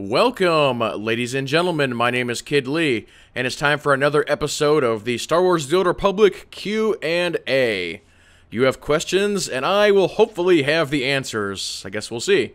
Welcome, ladies and gentlemen. My name is Kid Lee, and it's time for another episode of the Star Wars: The Old Republic Q&A. You have questions, and I will hopefully have the answers. I guess we'll see.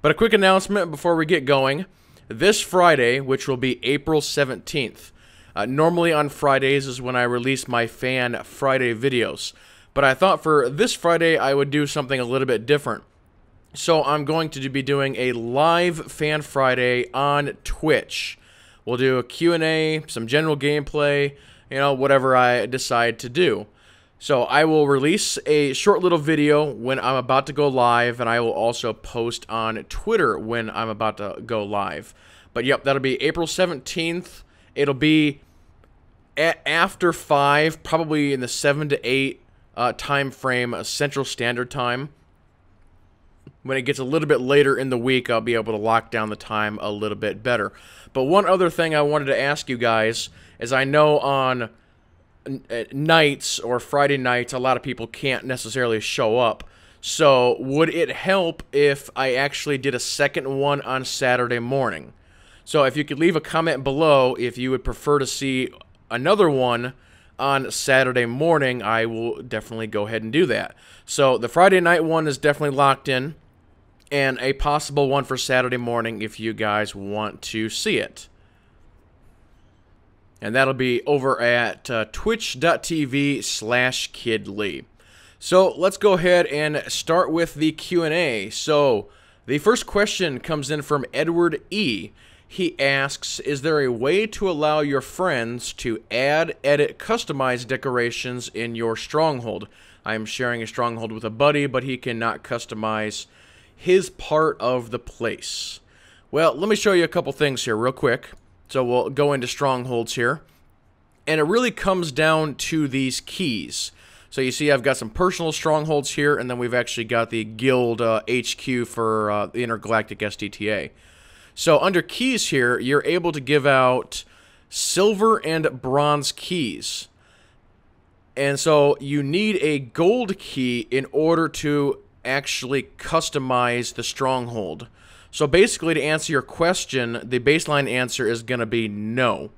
But a quick announcement before we get going. This Friday, which will be April 17th, normally on Fridays is when I release my Fan Friday videos. But I thought for this Friday I would do something a little bit different. So I'm going to be doing a live Fan Friday on Twitch. We'll do a Q&A, some general gameplay, whatever I decide to do. So I will release a short little video when I'm about to go live, and I will also post on Twitter when I'm about to go live. But yep, that'll be April 17th. It'll be after 5, probably in the 7 to 8 time frame, Central Standard Time. When it gets a little bit later in the week, I'll be able to lock down the time a little bit better. But one other thing I wanted to ask you guys is I know on nights or Friday nights, a lot of people can't necessarily show up. So would it help if I actually did a second one on Saturday morning? So if you could leave a comment below if you would prefer to see another one on Saturday morning, I will definitely go ahead and do that. So the Friday night one is definitely locked in, and a possible one for Saturday morning if you guys want to see it. And that'll be over at twitch.tv/KidLee. So let's go ahead and start with the Q&A. So the first question comes in from Edward E. He asks, is there a way to allow your friends to add, edit, customize decorations in your stronghold? I am sharing a stronghold with a buddy, but he cannot customize his part of the place. Well, let me show you a couple things here real quick. So we'll go into strongholds here. And it really comes down to these keys. So you see I've got some personal strongholds here, and then we've actually got the guild HQ for the Intergalactic SDTA. So under keys here, you're able to give out silver and bronze keys. And so you need a gold key in order to actually customize the stronghold. So basically, to answer your question, the baseline answer is going to be no.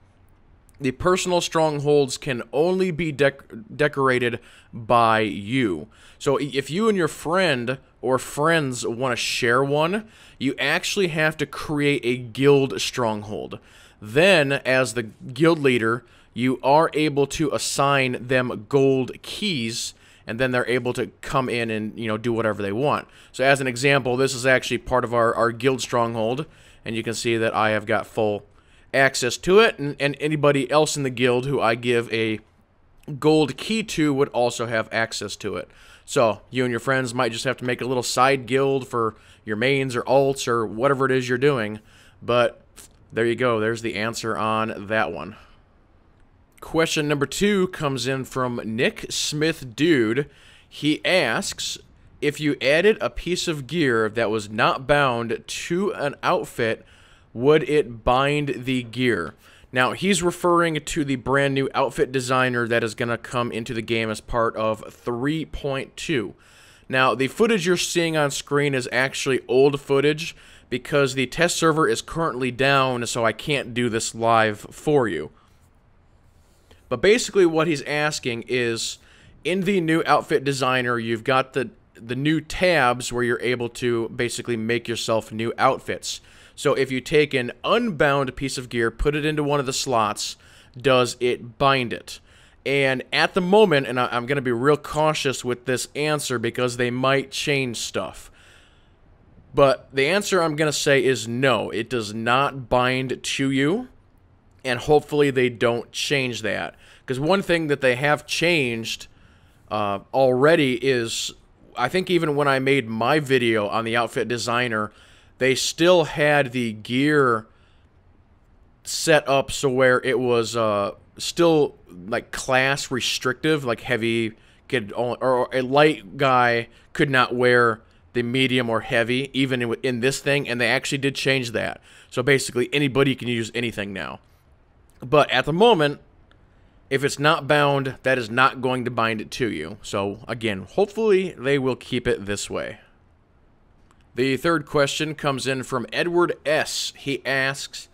The personal strongholds can only be decorated by you. So if you and your friend or friends want to share one, you actually have to create a guild stronghold. Then, as the guild leader, you are able to assign them gold keys, and then they're able to come in and, do whatever they want. So as an example, this is actually part of our guild stronghold, and you can see that I have got full access to it, and anybody else in the guild who I give a gold key to would also have access to it. So you and your friends might just have to make a little side guild for your mains or alts or whatever it is you're doing, but there you go. There's the answer on that one. Question number 2 comes in from Nick Smith Dude. He asks, if you added a piece of gear that was not bound to an outfit, would it bind the gear? Now, he's referring to the brand new outfit designer that is going to come into the game as part of 3.2. Now, the footage you're seeing on screen is actually old footage because the test server is currently down, so I can't do this live for you. But basically what he's asking is, in the new outfit designer, you've got the new tabs where you're able to basically make yourself new outfits. So if you take an unbound piece of gear, put it into one of the slots, does it bind it? And at the moment, and I'm going to be real cautious with this answer because they might change stuff, but the answer I'm going to say is no, it does not bind to you. And hopefully they don't change that. Because one thing that they have changed already is, I think even when I made my video on the outfit designer, they still had the gear set up so where it was still like class restrictive, like heavy could only, or a light guy could not wear the medium or heavy, even in this thing, and they actually did change that. So basically anybody can use anything now. But at the moment, if it's not bound, that is not going to bind it to you. So again, hopefully they will keep it this way. The third question comes in from Edward S. He asks,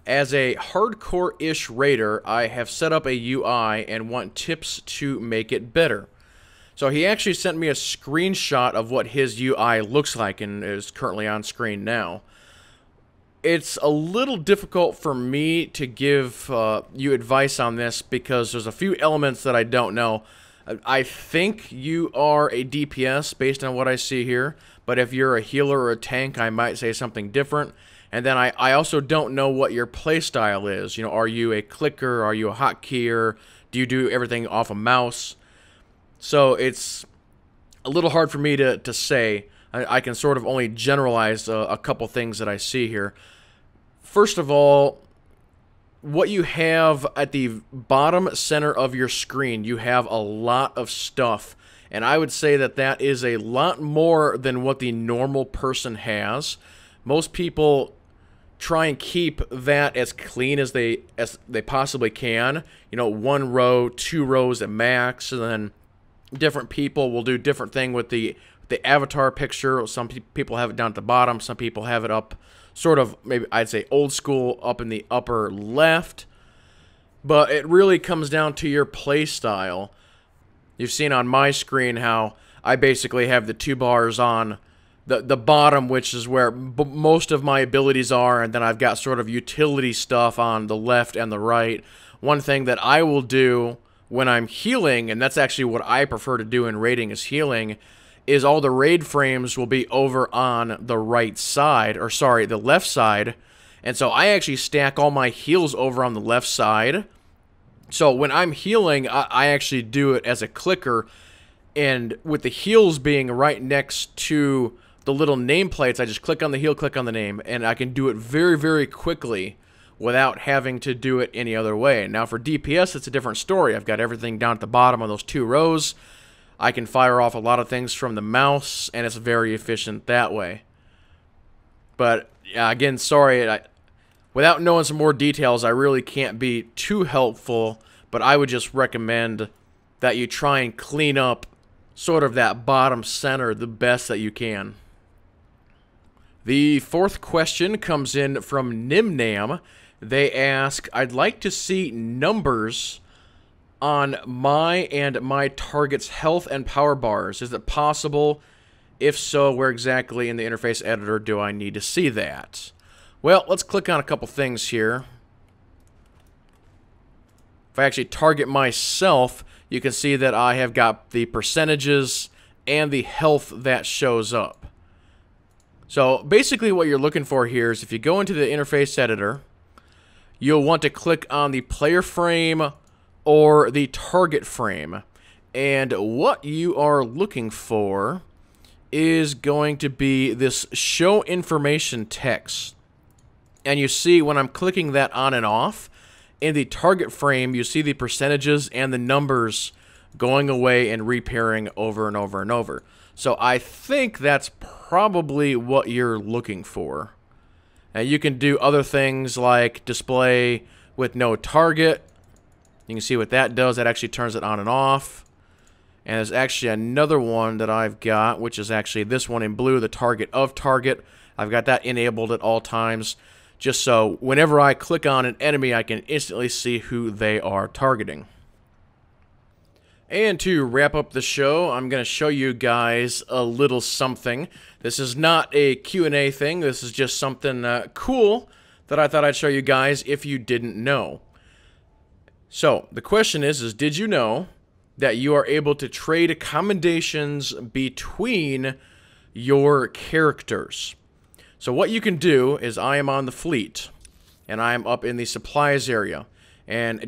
as a hardcore-ish raider, I have set up a UI and want tips to make it better. So he actually sent me a screenshot of what his UI looks like and is currently on screen now. It's a little difficult for me to give you advice on this because there's a few elements that I don't know. I think you are a DPS based on what I see here, but if you're a healer or a tank, I might say something different. And then I also don't know what your playstyle is. You know, are you a clicker? Are you a hotkeyer? Do you do everything off a mouse? So it's a little hard for me to say. I can sort of only generalize a couple things that I see here. First of all, what you have at the bottom center of your screen, you have a lot of stuff. And I would say that that is a lot more than what the normal person has. Most people try and keep that as clean as they possibly can. You know, 1 row, 2 rows at max, and then different people will do different thing with the avatar picture. Some people have it down at the bottom, some people have it up sort of, maybe I'd say old school, up in the upper left. But it really comes down to your play style. You've seen on my screen how I basically have the 2 bars on the bottom, which is where most of my abilities are, and then I've got sort of utility stuff on the left and the right. One thing that I will do when I'm healing, and that's actually what I prefer to do in raiding is healing, is all the raid frames will be over on the right side, or sorry, the left side. And so I actually stack all my heals over on the left side. So when I'm healing, I actually do it as a clicker, and with the heals being right next to the little nameplates, I just click on the heal, click on the name, and I can do it very, very quickly without having to do it any other way. Now for DPS, it's a different story. I've got everything down at the bottom of those 2 rows. I can fire off a lot of things from the mouse, and it's very efficient that way. But, yeah, again, sorry, without knowing some more details, I really can't be too helpful, but I would just recommend that you try and clean up sort of that bottom center the best that you can. The fourth question comes in from Nimnam. They ask, I'd like to see numbers on my and my target's health and power bars. Is it possible? If so, where exactly in the interface editor do I need to see that? Well, let's click on a couple things here. If I actually target myself, you can see that I have got the percentages and the health that shows up. So basically what you're looking for here is if you go into the interface editor, you'll want to click on the player frame or the target frame. And what you are looking for is going to be this show information text. And you see when I'm clicking that on and off, in the target frame, you see the percentages and the numbers going away and repairing over and over and over. So I think that's probably what you're looking for. Now you can do other things like display with no target. You can see what that does. That actually turns it on and off. And there's actually another one that I've got, which is actually this one in blue, the target of target. I've got that enabled at all times, just so whenever I click on an enemy, I can instantly see who they are targeting. And to wrap up the show, I'm going to show you guys a little something. This is not a Q&A thing. This is just something cool that I thought I'd show you guys if you didn't know. So, the question is did you know that you are able to trade commendations between your characters? So what you can do is I am on the fleet, and I am up in the supplies area, and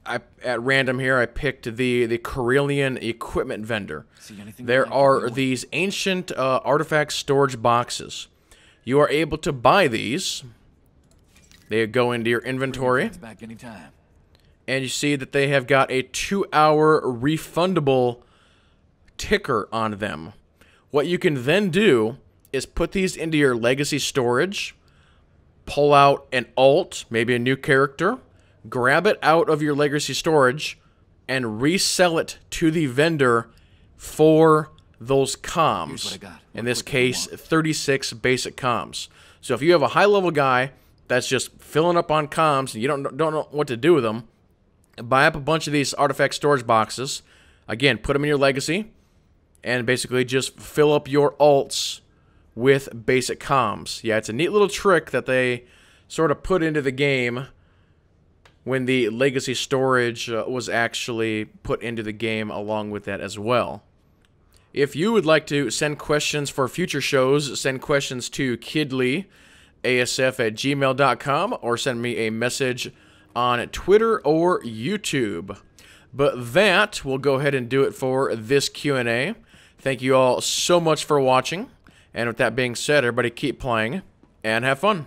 at random here, I picked the Karelian equipment vendor. There are these ancient artifact storage boxes. You are able to buy these. They go into your inventory. And you see that they have got a 2-hour refundable ticker on them. What you can then do is put these into your legacy storage, pull out an alt, maybe a new character, grab it out of your legacy storage, and resell it to the vendor for those comms. In this case, 36 basic comms. So if you have a high-level guy that's just filling up on comms and you don't know what to do with them, buy up a bunch of these artifact storage boxes. Again, put them in your legacy and basically just fill up your alts with basic comms. Yeah, it's a neat little trick that they sort of put into the game when the legacy storage was actually put into the game along with that as well. If you would like to send questions for future shows, send questions to kidleyasf@gmail.com or send me a message on Twitter or YouTube. But that will go ahead and do it for this Q&A. Thank you all so much for watching. And with that being said, everybody keep playing and have fun.